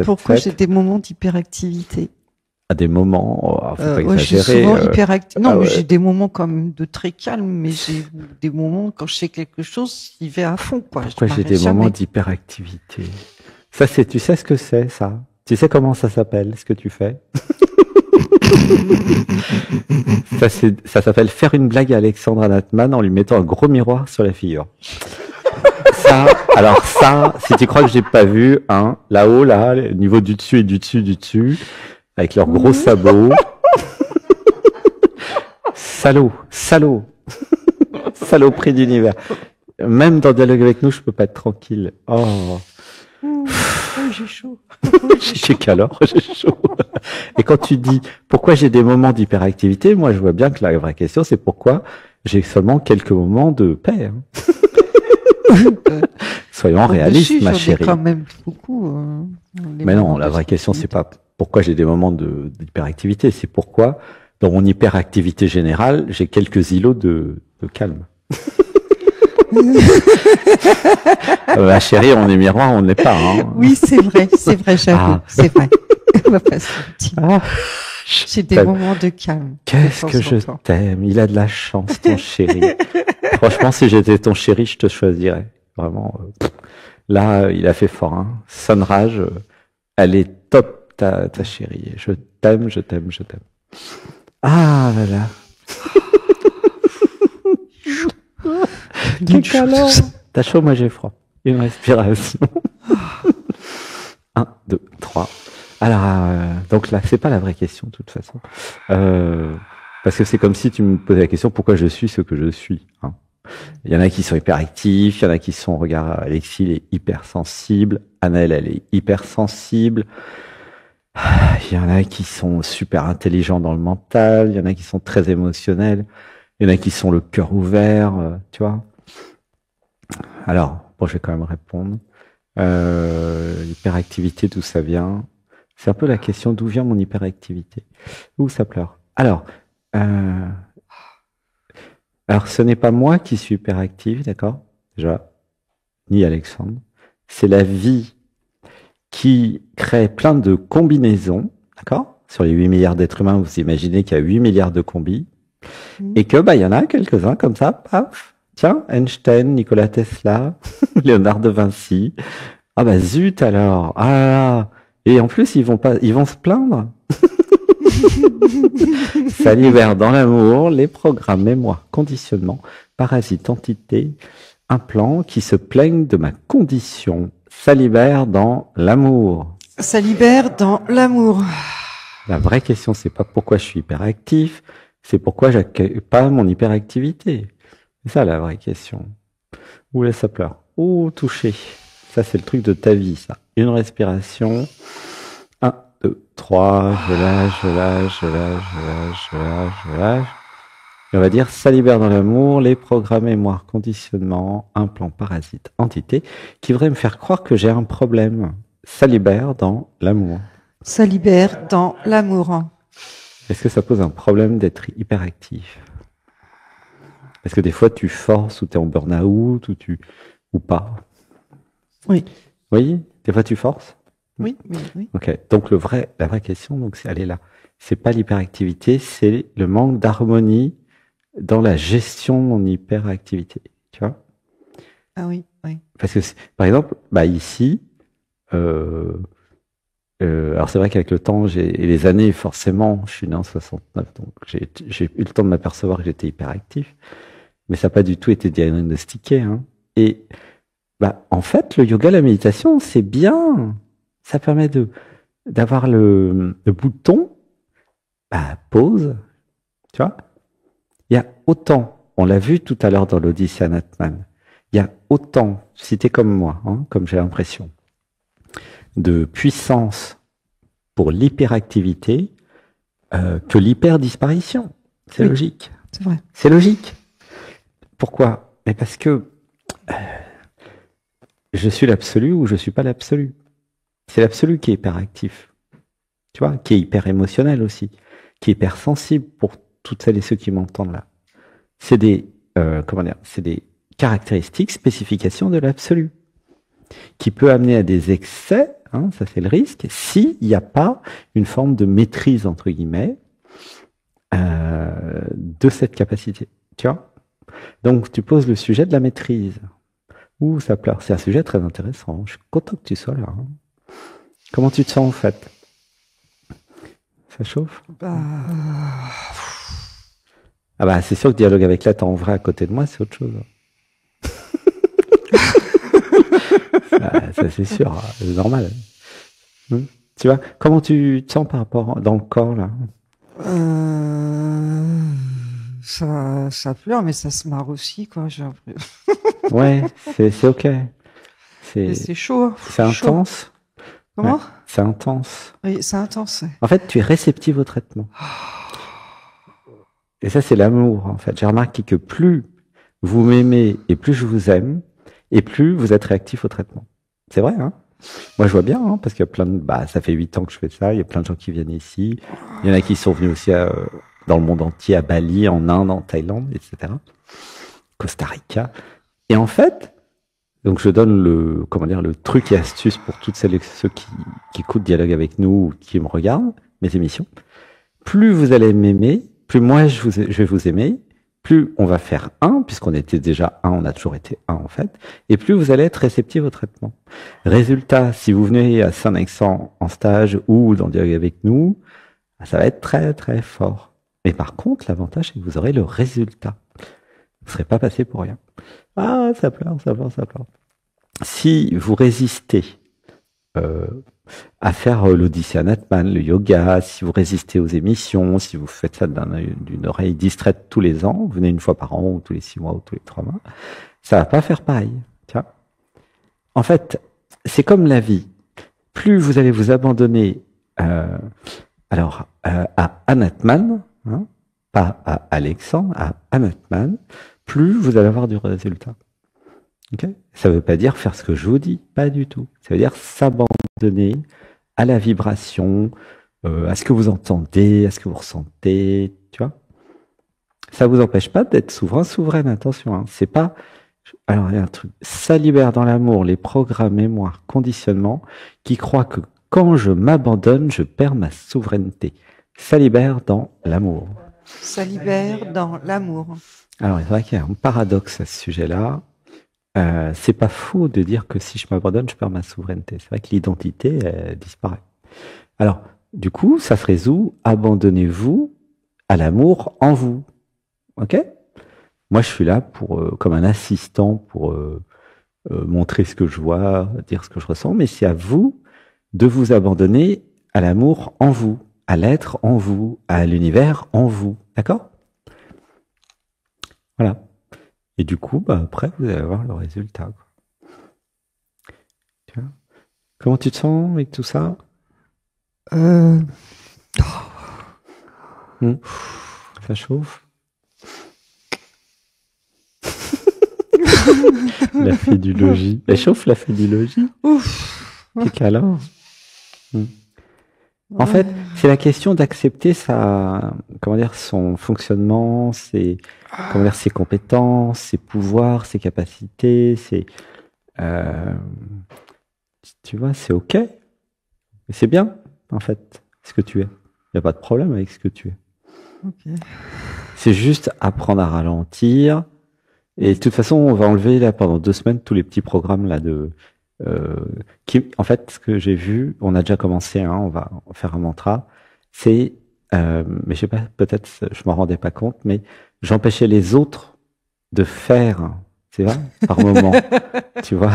Pourquoi j'ai des moments d'hyperactivité? À des moments, faut pas exagérer. Je suis souvent hyperactive. Non, mais j'ai des moments quand même de très calme, mais j'ai des moments quand je fais quelque chose, il va à fond, quoi. Pourquoi j'ai des moments d'hyperactivité? Ça, tu sais ce que c'est, ça? Tu sais comment ça s'appelle, ce que tu fais? Ça s'appelle faire une blague à Alexandra Natman en lui mettant un gros miroir sur la figure. Alors ça, si tu crois que j'ai pas vu, hein, là-haut, là, au niveau du dessus et du dessus, avec leurs gros sabots. Salaud. Saloperie d'univers. Même dans Dialogue avec nous, je peux pas être tranquille. Oh. J'ai chaud. J'ai calor, j'ai chaud. Et quand tu dis pourquoi j'ai des moments d'hyperactivité, moi je vois bien que la vraie question c'est pourquoi j'ai seulement quelques moments de paix. Soyons réalistes, ma chérie. Quand même beaucoup. Mais non, la vraie question c'est pas pourquoi j'ai des moments d'hyperactivité, c'est pourquoi dans mon hyperactivité générale j'ai quelques îlots de calme. Ma chérie, on est miroir, on ne l'est pas. Hein. Oui, c'est vrai, j'avoue, c'est vrai. On va pas se mentir. J'ai des moments de calme. Qu'est-ce que je t'aime. Il a de la chance, ton chéri. Franchement, si j'étais ton chéri, je te choisirais. Vraiment. Là, il a fait fort. Hein. Sunrage, elle est top, ta chérie. Je t'aime. Ah là là. T'as chaud, moi j'ai froid. Une respiration. 1, 2, 3. Alors, donc là, c'est pas la vraie question de toute façon. Parce que c'est comme si tu me posais la question pourquoi je suis ce que je suis. Hein. Il y en a qui sont hyperactifs, il y en a qui sont, regarde, Alexis, il est hypersensible, Annelle, elle est hypersensible. Il y en a qui sont super intelligents dans le mental, il y en a qui sont très émotionnels, il y en a qui sont le cœur ouvert, tu vois. Alors, bon, je vais quand même répondre. L'hyperactivité, d'où ça vient? C'est un peu la question d'où vient mon hyperactivité. Où ça pleure? Alors, ce n'est pas moi qui suis hyperactif, d'accord? Déjà, ni Alexandre. C'est la vie qui crée plein de combinaisons, d'accord? Sur les 8 milliards d'êtres humains, vous imaginez qu'il y a 8 milliards de combis. Et que, il y en a quelques-uns comme ça, paf. Tiens, Einstein, Nikola Tesla, Léonard de Vinci. Ah bah zut alors. Ah, et en plus ils vont se plaindre. Ça libère dans l'amour les programmes mémoire, conditionnement, parasites, entités, implants qui se plaignent de ma condition. Ça libère dans l'amour. Ça libère dans l'amour. La vraie question c'est pas pourquoi je suis hyperactif, c'est pourquoi j'accueille pas mon hyperactivité. C'est ça la vraie question. Où là ça pleure? Oh, touché. Ça c'est le truc de ta vie, ça. Une respiration. 1, 2, 3. Je lâche. Et on va dire, ça libère dans l'amour les programmes mémoire, conditionnement, implants, parasites, entités, qui voudraient me faire croire que j'ai un problème. Ça libère dans l'amour. Ça libère dans l'amour. Est-ce que ça pose un problème d'être hyperactif? Parce que des fois, tu forces ou tu es en burn-out ou pas. Oui. Oui, des fois, tu forces. Oui. Ok. Donc, la vraie question, donc, elle est là. C'est pas l'hyperactivité, c'est le manque d'harmonie dans la gestion de mon hyperactivité. Tu vois? Ah oui. Parce que, par exemple, ici, alors c'est vrai qu'avec le temps et les années, forcément, je suis né en 69, donc j'ai eu le temps de m'apercevoir que j'étais hyperactif. Mais ça n'a pas du tout été diagnostiqué. Hein. Et en fait, le yoga, la méditation, c'est bien. Ça permet d'avoir le bouton pause. Tu vois? Il y a autant, on l'a vu tout à l'heure dans l'Odyssée Natman, il y a autant, si t'es comme moi, hein, comme j'ai l'impression, de puissance pour l'hyperactivité que l'hyperdisparition. C'est logique. C'est vrai. C'est logique. Pourquoi? Mais parce que je suis l'absolu ou je suis pas l'absolu. C'est l'absolu qui est hyperactif. Tu vois, qui est hyper émotionnel aussi, qui est hyper sensible pour toutes celles et ceux qui m'entendent là. C'est des c'est des caractéristiques, spécifications de l'absolu, qui peut amener à des excès, hein, ça c'est le risque, s'il n'y a pas une forme de maîtrise, entre guillemets, de cette capacité. Tu vois? Donc, tu poses le sujet de la maîtrise. Ouh, ça pleure. C'est un sujet très intéressant. Je suis content que tu sois là. Hein. Comment tu te sens, en fait? Ça chauffe? Ah bah, c'est sûr que dialogue avec l'être en vrai à côté de moi, c'est autre chose. Ça c'est sûr, c'est normal. Tu vois, comment tu te sens par rapport dans le corps, là? Ça pleure, mais ça se marre aussi, quoi. Ouais, c'est ok. C'est chaud. C'est intense. Comment? Ouais, c'est intense. Oui, c'est intense. Ouais. En fait, tu es réceptif au traitement. Et ça, c'est l'amour, en fait. J'ai remarqué que plus vous m'aimez et plus je vous aime, et plus vous êtes réactif au traitement. C'est vrai, hein? Moi, je vois bien, hein, parce qu'il y a plein de... ça fait 8 ans que je fais ça, il y a plein de gens qui viennent ici. Il y en a qui sont venus aussi dans le monde entier, à Bali, en Inde, en Thaïlande, etc. Costa Rica. Et en fait, donc je donne le truc et astuce pour toutes celles et ceux qui écoutent Dialogue avec nous ou qui me regardent, mes émissions. Plus vous allez m'aimer, plus moi je vais vous aimer, plus on va faire un, puisqu'on était déjà un, on a toujours été un en fait, et plus vous allez être réceptif au traitement. Résultat, si vous venez à Saint-Nexan en stage ou dans Dialogue avec nous, ça va être très très fort. Mais par contre, l'avantage c'est que vous aurez le résultat. Vous ne serez pas passé pour rien. Ah, ça pleure, ça pleure, ça pleure. Si vous résistez à faire l'Odyssée Anatman, le yoga, si vous résistez aux émissions, si vous faites ça d'une oreille distraite tous les ans, vous venez une fois par an, ou tous les 6 mois, ou tous les 3 mois, ça va pas faire pareil. Tu vois? En fait, c'est comme la vie. Plus vous allez vous abandonner à Anatman, hein, pas à Alexandre, à Anatman, plus vous allez avoir du résultat. Okay? Ça ne veut pas dire faire ce que je vous dis, pas du tout. Ça veut dire s'abandonner à la vibration, à ce que vous entendez, à ce que vous ressentez, tu vois. Ça vous empêche pas d'être souverain, souveraine, attention. Hein. C'est pas. Alors il y a un truc. Ça libère dans l'amour les programmes, mémoire, conditionnement qui croient que quand je m'abandonne, je perds ma souveraineté. Ça libère dans l'amour. Ça libère dans l'amour. Alors c'est vrai qu'il y a un paradoxe à ce sujet-là. C'est pas faux de dire que si je m'abandonne, je perds ma souveraineté. C'est vrai que l'identité disparaît. Alors, du coup, ça se résout. Abandonnez-vous à l'amour en vous. Ok? Moi, je suis là comme un assistant pour montrer ce que je vois, dire ce que je ressens. Mais c'est à vous de vous abandonner à l'amour en vous, à l'être en vous, à l'univers en vous. D'accord? Voilà. Et du coup, après, vous allez avoir le résultat. Quoi. Tu vois? Comment tu te sens avec tout ça? Ça chauffe? La fée du logis. Elle chauffe, la fée du logis? T'es câlin. En fait, c'est la question d'accepter son fonctionnement, ses compétences, ses pouvoirs, ses capacités, tu vois, c'est ok. Et c'est bien, en fait, ce que tu es. Il n'y a pas de problème avec ce que tu es. Okay. C'est juste apprendre à ralentir. Et de toute façon, on va enlever là pendant 2 semaines tous les petits programmes là en fait, ce que j'ai vu, on a déjà commencé, hein, on va faire un mantra, c'est, mais je sais pas, peut-être je m'en rendais pas compte, mais j'empêchais les autres de faire, c'est vrai, par moment, tu vois.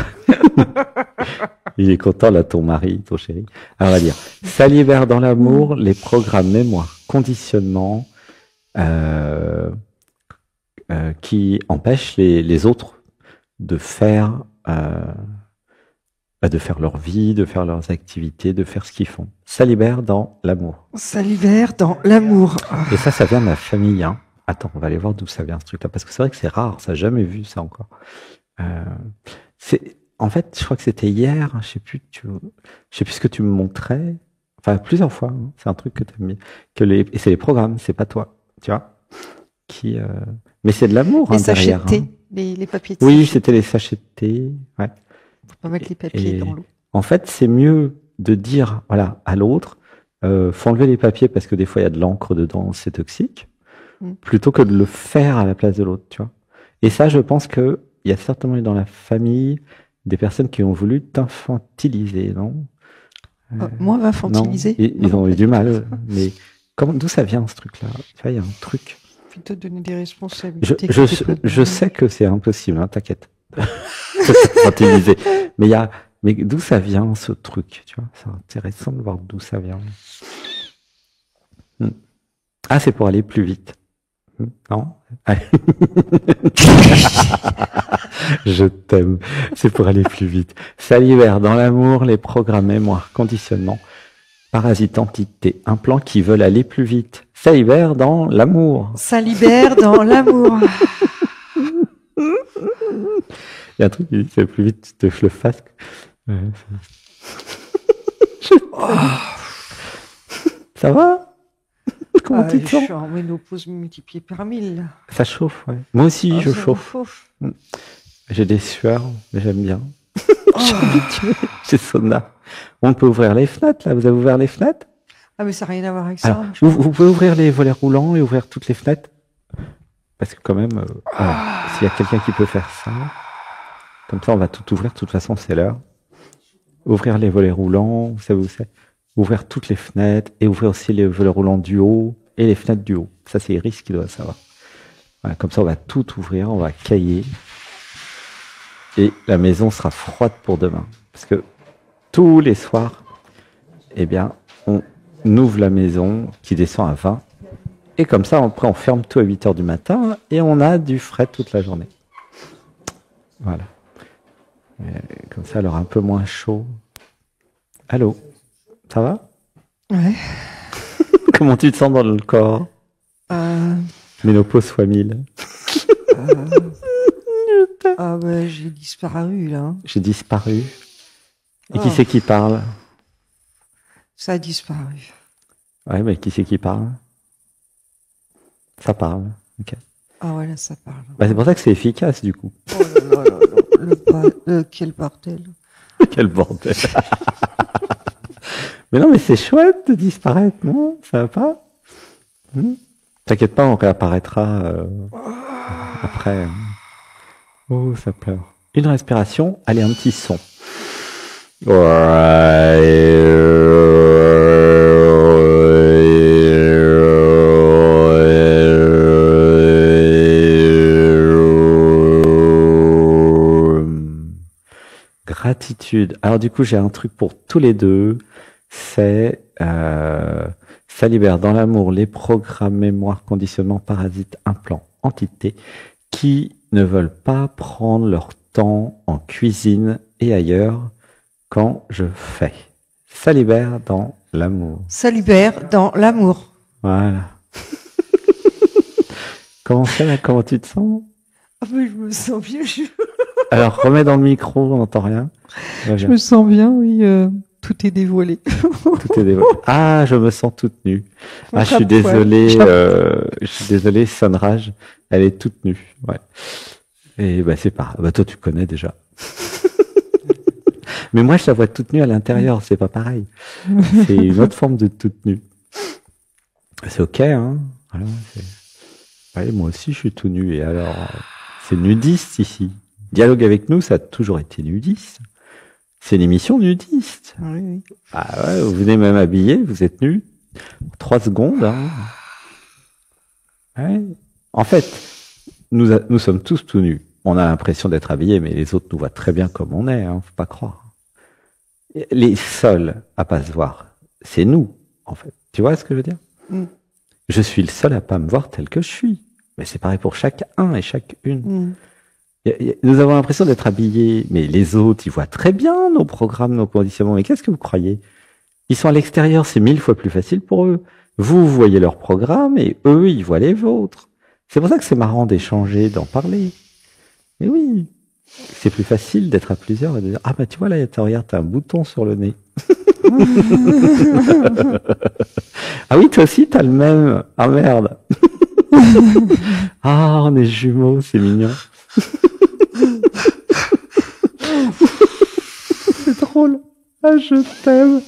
Il est content là, ton mari, ton chéri. Alors on va dire, ça libère dans l'amour les programmes mémoire, conditionnement, qui empêchent les autres de faire leur vie, de faire leurs activités, de faire ce qu'ils font. Ça libère dans l'amour. Ça libère dans l'amour. Et ça vient de ma famille. Hein. Attends, on va aller voir d'où ça vient ce truc-là, parce que c'est vrai que c'est rare, ça n'a jamais vu ça encore. En fait, je crois que c'était hier, je sais plus ce que tu me montrais, enfin plusieurs fois. Hein. C'est un truc que tu as mis, et c'est les programmes, c'est pas toi, tu vois, mais c'est de l'amour les sachets derrière. De thé, hein. les papiers de Oui, sachets. C'était les sachets de thé. Ouais. Faut pas mettre les papiers dans l'eau. En fait, c'est mieux de dire voilà à l'autre, faut enlever les papiers parce que des fois il y a de l'encre dedans, c'est toxique, plutôt que de le faire à la place de l'autre, tu vois. Et ça, je pense que il y a certainement eu dans la famille des personnes qui ont voulu t'infantiliser, non? Moi, infantiliser? Non, ils ont eu du mal. Mais d'où ça vient ce truc-là? Tu vois, il y a un truc. Plutôt donner des responsabilités. Je sais que c'est impossible, hein, t'inquiète. Infantiliser. Mais d'où ça vient ce truc, tu vois? C'est intéressant de voir d'où ça vient. Ah, c'est pour aller plus vite. Non? Je t'aime. C'est pour aller plus vite. Ça libère dans l'amour les programmes mémoire, conditionnement, parasites, entités, implants qui veulent aller plus vite. Ça libère dans l'amour. Ça libère dans l'amour. Il y a un truc qui dit, c'est plus vite, tu te le fasses. Ça va? Comment tu te sens? Je suis en ménopause multipliée par 1000. Ça chauffe, ouais. Moi aussi, je chauffe. J'ai des sueurs, mais j'aime bien. J'ai sauna. On peut ouvrir les fenêtres, là. Vous avez ouvert les fenêtres? Ah, mais ça n'a rien à voir avec ça. Alors, vous pouvez ouvrir les volets roulants et ouvrir toutes les fenêtres? Parce que quand même, s'il y a quelqu'un qui peut faire ça, comme ça, on va tout ouvrir. De toute façon, c'est l'heure. Ouvrir les volets roulants, vous savez où c'est? Ouvrir toutes les fenêtres et ouvrir aussi les volets roulants du haut et les fenêtres du haut. Ça, c'est Iris qui doit savoir. Voilà, comme ça, on va tout ouvrir, on va cailler. Et la maison sera froide pour demain. Parce que tous les soirs, eh bien, on ouvre la maison qui descend à 20. Et comme ça, après, on ferme tout à 8 heures du matin et on a du frais toute la journée. Voilà. Et comme ça, elle aura un peu moins chaud. Allô? Ça va? Ouais. Comment tu te sens dans le corps? Ménopause fois 1000. Ah ben, j'ai disparu, là. J'ai disparu. Et qui c'est qui parle? Ça a disparu. Ouais, mais qui c'est qui parle? Ça parle. Ok. Ah ouais, là, ça parle. Bah, c'est pour ça que c'est efficace, du coup. Oh là là là là. Quel bordel. Quel bordel. Mais non, mais c'est chouette de disparaître, non? Ça va pas? T'inquiète pas, on réapparaîtra après. Oh, ça pleure. Une respiration, allez, un petit son. Gratitude. Alors du coup, j'ai un truc pour tous les deux. C'est ça libère dans l'amour les programmes, mémoire, conditionnement, parasites, implants, entités qui ne veulent pas prendre leur temps en cuisine et ailleurs quand je fais. Ça libère dans l'amour. Ça libère dans l'amour. Voilà. Comment ça, là? Comment tu te sens? Ah mais je me sens bien. Alors, remets dans le micro, on n'entend rien. Je me sens bien, oui. Tout est dévoilé. Tout est dévoilé. Ah, je me sens toute nue. Ah, je suis désolé. Je suis désolé, Sonrage. Elle est toute nue. Ouais. Et bah c'est pas. Bah toi, tu connais déjà. Mais moi, je la vois toute nue à l'intérieur. C'est pas pareil. C'est une autre forme de toute nue. C'est ok, hein. Voilà. Ouais, moi aussi, je suis tout nu. Et alors, c'est nudiste ici. Dialogue avec nous, ça a toujours été nudiste. C'est une émission nudiste. Oui, oui. Ah ouais, vous venez même habillé, vous êtes nu. 3 secondes. Hein. Ouais. En fait, nous sommes tous tout nus. On a l'impression d'être habillés, mais les autres nous voient très bien comme on est. Hein, faut pas croire. Les seuls à pas se voir, c'est nous, en fait. Tu vois ce que je veux dire? Je suis le seul à pas me voir tel que je suis. Mais c'est pareil pour chacun et chacune. Nous avons l'impression d'être habillés, mais les autres, ils voient très bien nos programmes, nos conditionnements. Mais qu'est-ce que vous croyez? Ils sont à l'extérieur, c'est 1000 fois plus facile pour eux. Vous voyez leurs programmes et eux, ils voient les vôtres. C'est pour ça que c'est marrant d'échanger, d'en parler. Mais oui, c'est plus facile d'être à plusieurs et de dire, ah bah tu vois là, regarde, t'as un bouton sur le nez. Ah oui, toi aussi, t'as le même. Ah merde. Ah, on est jumeaux, c'est mignon. C'est drôle. Ah, je t'aime.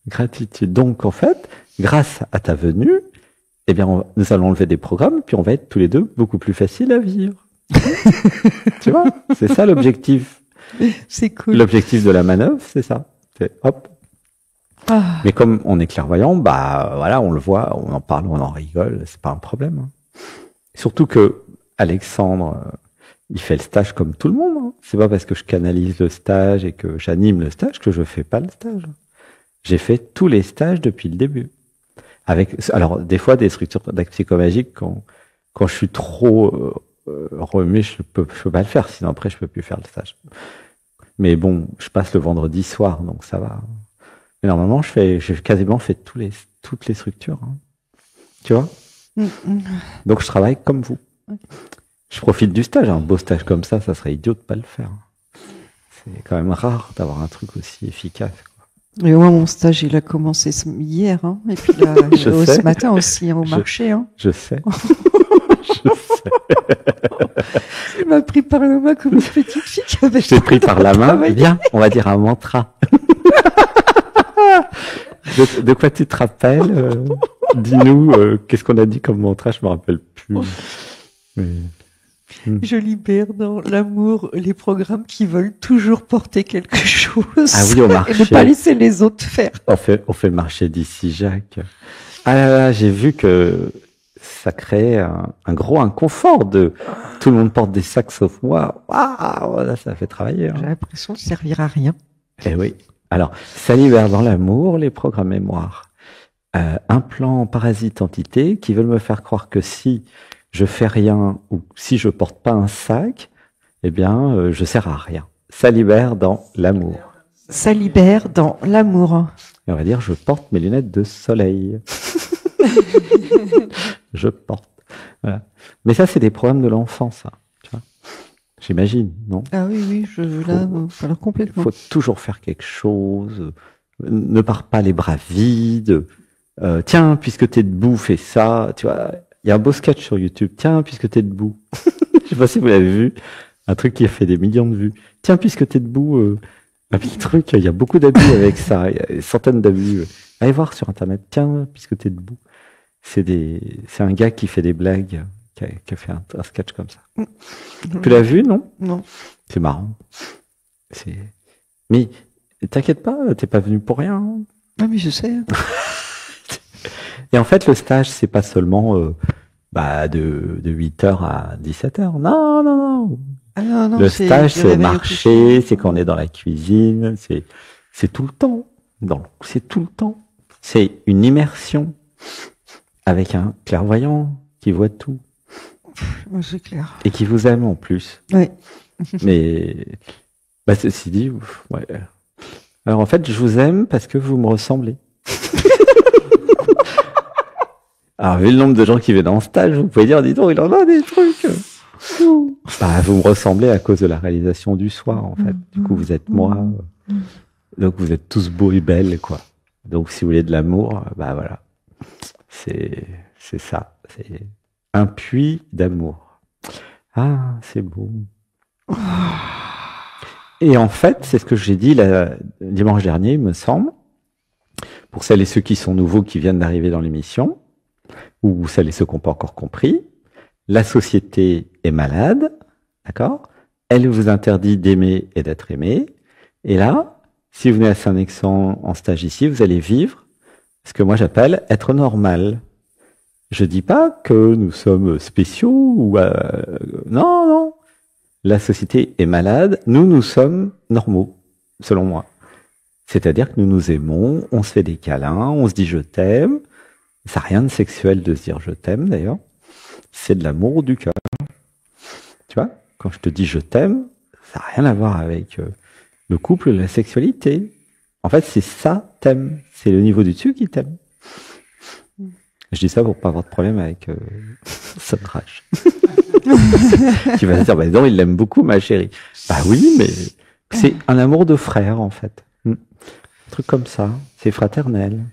Gratitude. Donc, en fait, grâce à ta venue, eh bien, nous allons enlever des programmes, puis on va être tous les deux beaucoup plus faciles à vivre. Tu vois, c'est ça l'objectif. C'est cool. L'objectif de la manœuvre, c'est ça. C'est hop. Ah. Mais comme on est clairvoyant, bah voilà, on le voit, on en parle, on en rigole, c'est pas un problème. Hein. Surtout que Alexandre, il fait le stage comme tout le monde. Hein. C'est pas parce que je canalise le stage et que j'anime le stage que je fais pas le stage. J'ai fait tous les stages depuis le début. Alors des fois des structures d'actes psychomagiques quand je suis trop remué, je peux pas le faire. Sinon après je peux plus faire le stage. Mais bon, je passe le vendredi soir, donc ça va. Mais normalement, j'ai quasiment fait toutes les structures. Hein. Tu vois? Donc, je travaille comme vous. Je profite du stage. Un beau stage comme ça serait idiot de pas le faire. C'est quand même rare d'avoir un truc aussi efficace. Quoi. Et moi, mon stage, il a commencé hier. Hein, et puis là, ce matin aussi, hein, au marché. Hein. Je sais. Il m'a pris par la main comme une petite fille qui avait... Je t'ai pris par la main. Bien, on va dire un mantra. De quoi tu te rappelles Dis-nous, qu'est-ce qu'on a dit comme mantra? Je me rappelle plus. Je libère dans l'amour les programmes qui veulent toujours porter quelque chose. Ah oui, au marché. Et ne pas laisser les autres faire. On fait le marché d'ici, Jacques. Ah là là, j'ai vu que ça crée un gros inconfort de tout le monde porte des sacs sauf moi. Waouh, là, ça fait travailler. Hein. J'ai l'impression de servir à rien. Eh oui. Alors, ça libère dans l'amour les programmes mémoire. Implants, parasites, entités qui veulent me faire croire que si je fais rien ou si je porte pas un sac, eh bien, je sers à rien. Ça libère dans l'amour. Ça libère dans l'amour. Et on va dire, je porte mes lunettes de soleil. Je porte. Voilà. Mais ça, c'est des problèmes de l'enfance, ça. Tu vois, j'imagine, non? Ah oui, alors complètement. Il faut toujours faire quelque chose. Ne pars pas les bras vides. Tiens, puisque t'es debout, fais ça. Tu vois, il y a un beau sketch sur YouTube. Tiens, puisque t'es debout. Je sais pas si vous l'avez vu. Un truc qui a fait des millions de vues. Tiens, puisque t'es debout, un petit truc. Il y a beaucoup d'abus avec ça. Il y a des centaines d'abus. Allez voir sur Internet. Tiens, puisque t'es debout. C'est un gars qui fait des blagues, qui a fait un sketch comme ça. Tu l'as vu, non? Non. C'est marrant. Mais t'inquiète pas, t'es pas venu pour rien. Hein. Ah mais je sais. Et en fait, le stage, c'est pas seulement de 8h à 17h. Non, non, non. Ah non, non, le stage, c'est au marché, c'est quand on est dans la cuisine, c'est tout le temps. C'est tout le temps. C'est une immersion avec un clairvoyant qui voit tout. C'est clair. Et qui vous aime en plus. Oui. Mais, ceci dit, ouais. Alors en fait, je vous aime parce que vous me ressemblez. Alors, vu le nombre de gens qui viennent en stage, vous pouvez dire, dis donc, il en a des trucs. Vous me ressemblez à cause de la réalisation du soir, en fait. Du coup, vous êtes moi. Donc, vous êtes tous beaux et belles, quoi. Donc, si vous voulez de l'amour, voilà. C'est ça. C'est un puits d'amour. Ah, c'est beau. Et en fait, c'est ce que j'ai dit dimanche dernier, il me semble, pour celles et ceux qui sont nouveaux, qui viennent d'arriver dans l'émission, ou celles et ceux qui n'ont pas encore compris, la société est malade, d'accord? Elle vous interdit d'aimer et d'être aimé. Et là, si vous venez à Saint-Nexan en stage ici, vous allez vivre ce que moi j'appelle être normal. Je dis pas que nous sommes spéciaux ou non, non. La société est malade, nous sommes normaux, selon moi. C'est-à-dire que nous nous aimons, on se fait des câlins, on se dit je t'aime. Ça n'a rien de sexuel de se dire je t'aime d'ailleurs. C'est de l'amour du cœur. Tu vois, quand je te dis je t'aime, ça n'a rien à voir avec le couple, la sexualité. En fait, c'est ça t'aime. C'est le niveau du dessus qui t'aime. Je dis ça pour pas avoir de problème avec Sotrage. Qui va se dire, non, il l'aime beaucoup, ma chérie. Bah oui, mais c'est un amour de frère, en fait. Un truc comme ça. C'est fraternel.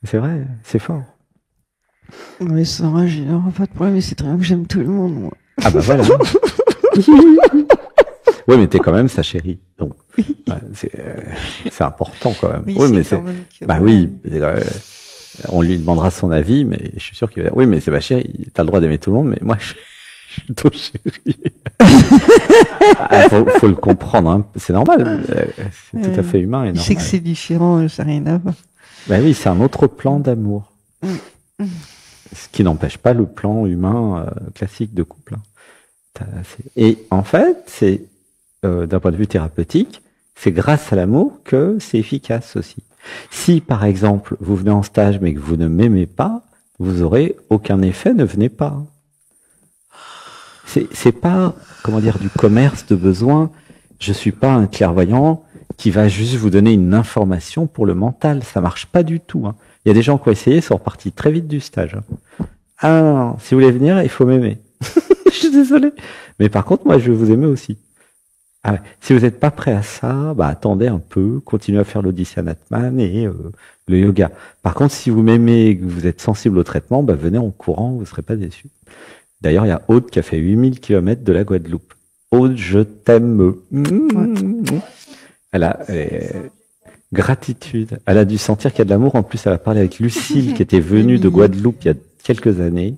C'est vrai, c'est fort. Oui, ça va, j'ai pas de problème, mais c'est très bien que j'aime tout le monde, moi. Ah bah voilà. Oui, mais t'es quand même sa chérie. Donc, ouais, c'est important quand même. Oui, mais c'est. Bah oui. On lui demandera son avis, mais je suis sûr qu'il va dire, oui, mais c'est ma chérie. T'as le droit d'aimer tout le monde, mais moi, je suis ton chéri. Faut le comprendre, hein. C'est normal. C'est tout à fait humain et normal. Je sais que c'est différent, ça n'a rien à voir. Bah oui, c'est un autre plan d'amour. Ce qui n'empêche pas le plan humain classique de couple. Hein. Et en fait, c'est d'un point de vue thérapeutique, c'est grâce à l'amour que c'est efficace aussi. Si, par exemple, vous venez en stage mais que vous ne m'aimez pas, vous aurez aucun effet, ne venez pas. C'est pas, comment dire, du commerce de besoin. Je suis pas un clairvoyant qui va juste vous donner une information pour le mental. Ça marche pas du tout. Hein. Il y a des gens qui ont essayé, sont repartis très vite du stage. Hein. Ah non, si vous voulez venir, il faut m'aimer. Je suis désolé. Mais par contre, moi, je vais vous aimer aussi. Ah ouais. Si vous n'êtes pas prêt à ça, bah attendez un peu, continuez à faire l'Audition Atman et le yoga. Par contre, si vous m'aimez et que vous êtes sensible au traitement, bah venez en courant, vous ne serez pas déçus. D'ailleurs, il y a Aude qui a fait 8000 km de la Guadeloupe. Aude, je t'aime. Elle a gratitude. Elle a dû sentir qu'il y a de l'amour. En plus, elle a parlé avec Lucille qui était venue de Guadeloupe il y a quelques années.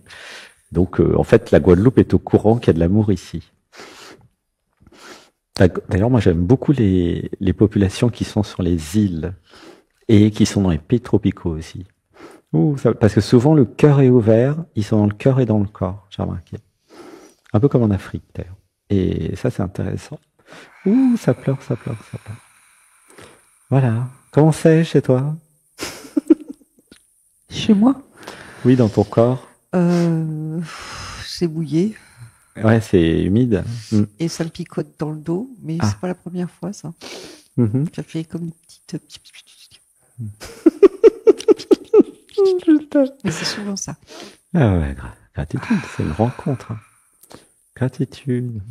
Donc, en fait, la Guadeloupe est au courant qu'il y a de l'amour ici. D'ailleurs, moi, j'aime beaucoup les populations qui sont sur les îles et qui sont dans les pays tropicaux aussi. Parce que souvent, le cœur est ouvert, ils sont dans le cœur et dans le corps, j'ai remarqué. Un peu comme en Afrique, d'ailleurs. Et ça, c'est intéressant. Ça pleure. Voilà. Comment c'est chez toi? Chez moi? Oui, dans ton corps. C'est mouillé. Ouais, c'est humide. Et ça me picote dans le dos, mais c'est pas la première fois, ça. Ça fait comme une petite... Mais c'est souvent ça. Ah ouais, gratitude, c'est une rencontre. Hein. Gratitude.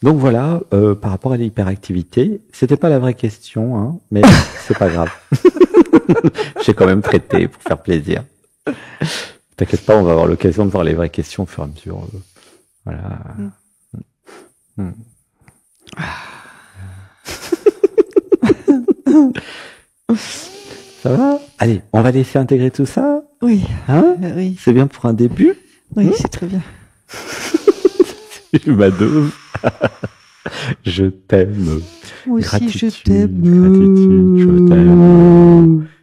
Donc voilà, par rapport à l'hyperactivité, c'était pas la vraie question, hein, mais c'est pas grave. J'ai quand même traité pour faire plaisir. T'inquiète pas, on va avoir l'occasion de voir les vraies questions au fur et à mesure. Voilà. Ça va? Allez, on va laisser intégrer tout ça? Oui. Hein? Oui. C'est bien pour un début? Oui, c'est très bien. C'est ma dose. Je t'aime. Moi aussi, gratitude, je t'aime. Gratitude, je t'aime.